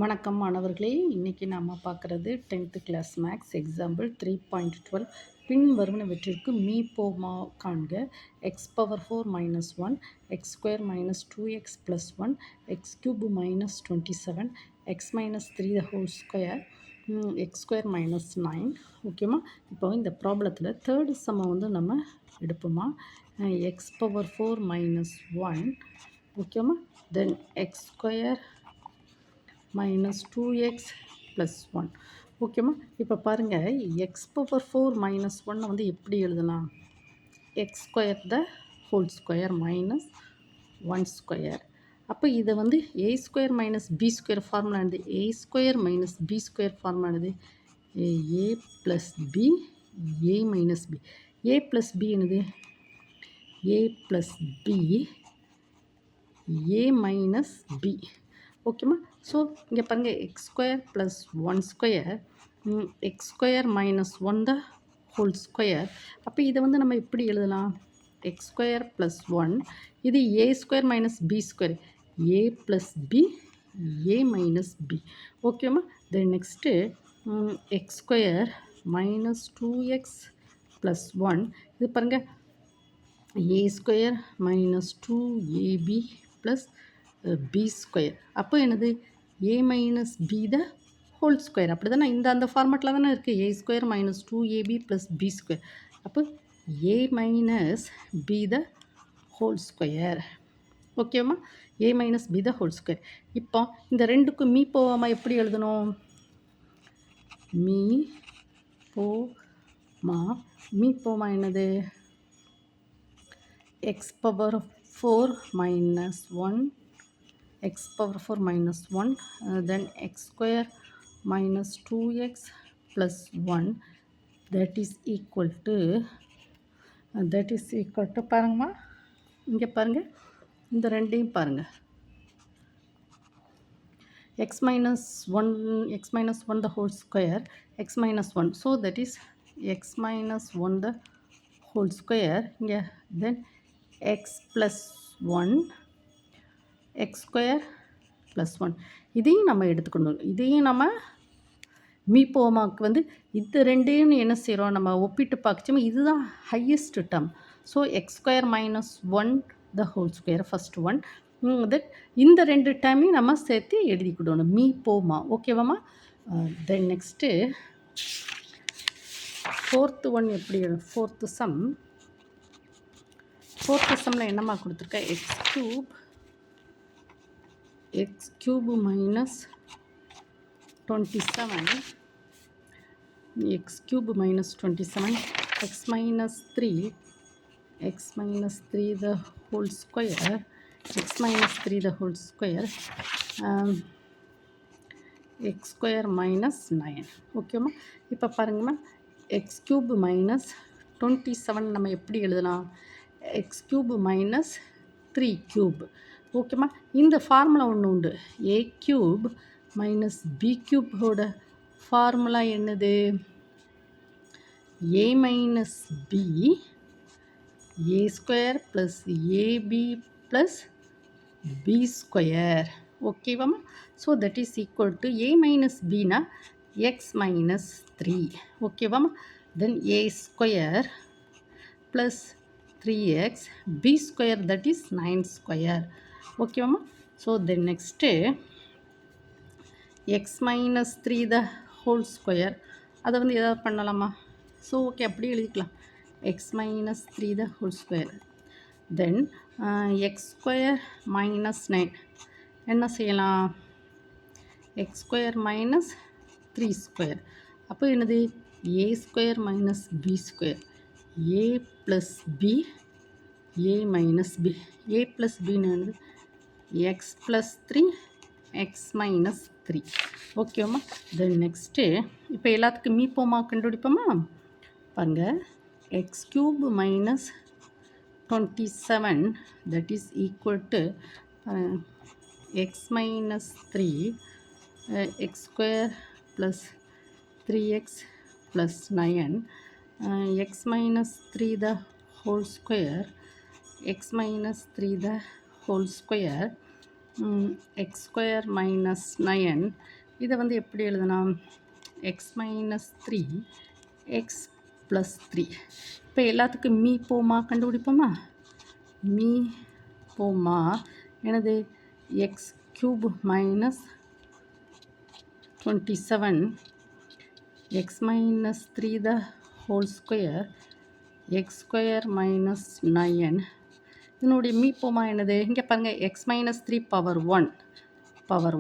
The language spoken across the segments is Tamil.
வணக்கம் மாணவர்களே, இன்னைக்கு நாம் பார்க்குறது 10th கிளாஸ் மேக்ஸ் எக்ஸாம்பிள் 3.12 பின்வருவனவற்றிற்கு மீப்போமா காண்க. X power 4 minus 1, X square minus 2x plus 1, X cube minus 27, X minus 3 the whole square, x square minus 9. ஓகேம்மா, இப்போ இந்த ப்ராப்ளத்தில் தேர்டு சம்மை வந்து நம்ம எடுப்போமா. எக்ஸ் பவர் 4 மைனஸ் 1, ஓகேம்மா, then x square minus 2x plus 1. ஓகேம்மா, இப்போ பாருங்கள், எக்ஸ் பவர் 4 மைனஸ் 1 வந்து எப்படி எழுதலாம்? X square the whole square minus 1 square. அப்போ இதை வந்து A square minus B square formula என்னது? A square minus B square formula என்னது? A plus B A minus B. A plus B என்னது? A plus B A minus B. ஓகேம்மா, ஸோ இங்கே பாருங்கள், x square plus 1 square, x square minus 1 the whole square. அப்போ இதை வந்து நம்ம எப்படி எழுதலாம்? எக்ஸ் ஸ்கொயர் ப்ளஸ் 1, இது A square minus B square, A plus B A minus B. ஓகேம்மா, then next x square minus 2x plus 1, இது பாருங்கள், A square minus 2ab plus B square. அப்போ என்னது? A minus B the whole square. அப்படி தானே இந்த அந்த ஃபார்மேட்டில் தானே இருக்குது. A square minus 2ab plus B square. அப்போ A minus B the whole square. ஓகேம்மா, A minus B the whole square. இப்போ இந்த ரெண்டுக்கும் மீ போவாமல் எப்படி எழுதணும்? மீ போமா என்னது? X power 4 minus 1, x power 4 minus 1, then x square minus 2x plus 1, that is equal to பாருங்கம்மா, இங்கே பாருங்கள், இந்த ரெண்டையும் பாருங்கள், x minus 1 the whole square, x minus 1, so that is x minus 1 the whole square. இங்கே then x plus 1 X square plus 1, இதையும் நம்ம எடுத்துக்கணும். இதையும் நம்ம மீப்போமாக்கு வந்து இது ரெண்டையும் என்ன செய்கிறோம்? நம்ம ஒப்பிட்டு பார்க்கச்சோம், இதுதான் highest term. So X square minus 1 the whole square first one, that இந்த ரெண்டு டேர்மையும் நம்ம சேர்த்து எழுதிக்கிடணும் மீப்போமா. ஓகேவாம்மா? தென் நெக்ஸ்ட்டு ஃபோர்த்து ஒன் எப்படி? ஃபோர்த்து சம்மில் என்னம்மா கொடுத்துருக்கேன்? x cube minus 27, x cube minus 27, x minus 3 the whole square, x minus 3 the whole square, x square minus 9. ஓகேம்மா, இப்போ பாருங்கம்மா, x cube minus 27 நம்ம எப்படி எழுதலாம்? x cube minus 3 cube. ஓகேம்மா, இந்த ஃபார்முலா ஒன்று உண்டு. ஏ க்யூப் மைனஸ் பி க்யூபோட ஃபார்முலா என்னது? A minus B A square plus AB plus B square. ஓகேவாம்மா? So that is equal to A minus பினா எக்ஸ் மைனஸ் 3. ஓகேவாம்மா? Then A square plus 3x b square, that is 9 square. ஓகேவாம்மா? So then next x minus 3 the whole square, அதை வந்து எதாவது பண்ணலாமா? ஸோ ஓகே, அப்படி எழுதிக்கலாம், x minus 3 the whole square. Then x square minus 9 என்ன செய்யலாம்? X square minus 3 square. அப்போ என்னது? A square minus B square, A plus B A minus B. A plus பின்னு என்னது? X plus 3 X minus 3. ஓகேம்மா, தென் நெக்ஸ்ட்டு இப்போ எல்லாத்துக்கும் மீப்போமா கண்டுபிடிப்போமா? பாருங்கள், X cube minus 27 that is equal to X minus 3 X square plus 3x plus 9, x minus 3 the whole square, x minus 3 the whole square, X square minus 9 இதை வந்து எப்படி எழுதலாம்? X minus 3 X plus 3. இப்போ எல்லாத்துக்கும் மீ போமா கண்டுபிடிப்போமா? மீ போமா எனது X cube minus 27 X minus 3 the whole square x square minus 9. இதனுடைய மீ போமா என்னது? இங்கே பாருங்கள், எக்ஸ் மைனஸ் 3 பவர்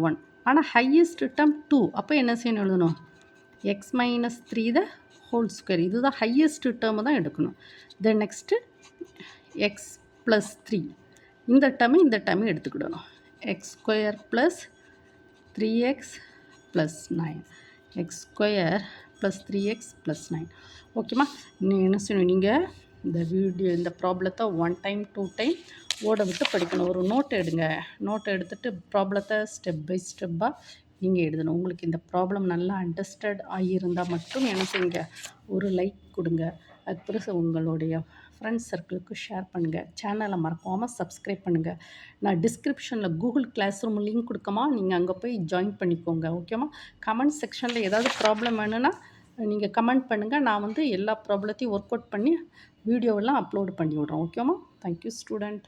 ஒன். ஆனால் ஹையஸ்ட் டேர்ம் 2. அப்போ என்ன செய்யணும் எழுதணும்? X minus 3 the whole square. இதுதான் ஹையஸ்ட் டேர்மு தான் எடுக்கணும். தென் நெக்ஸ்ட்டு எக்ஸ் ப்ளஸ் 3. இந்த டேர்மு எடுத்துக்கிடணும். X square plus 3x plus 9. X square plus 3x plus 9. ஓகேம்மா? நீங்கள் என்ன செய்யணும்? நீங்கள் இந்த ப்ராப்ளத்தை 1 டைம் 2 டைம் ஓட விட்டு படிக்கணும். ஒரு நோட் எடுங்க. நோட்டை எடுத்துகிட்டு ப்ராப்ளத்தை ஸ்டெப் பை ஸ்டெப்பாக நீங்கள் எழுதணும். உங்களுக்கு இந்த ப்ராப்ளம் நல்லா அண்டர்ஸ்டாண்ட் ஆகியிருந்தால் மட்டும் என்ன செய்யுங்க? ஒரு லைக் கொடுங்க. அதுக்கப்புறம் உங்களுடைய ஃப்ரெண்ட்ஸ் சர்க்கிளுக்கு ஷேர் பண்ணுங்கள். சேனலை மறக்காமல் சப்ஸ்கிரைப் பண்ணுங்கள். நான் டிஸ்கிரிப்ஷனில் கூகுள் கிளாஸ் ரூம் லிங்க் கொடுக்கமா, நீங்கள் அங்கே போய் ஜாயின் பண்ணிக்கோங்க. ஓகேம்மா? கமெண்ட் செக்ஷனில் ஏதாவது ப்ராப்ளம் வேணும்னா நீங்கள் கமெண்ட் பண்ணுங்கள். நான் வந்து எல்லா ப்ராப்ளத்தையும் ஒர்க் அவுட் பண்ணி வீடியோவெல்லாம் அப்லோட் பண்ணி விட்றேன். ஓகேம்மா? Thank you student.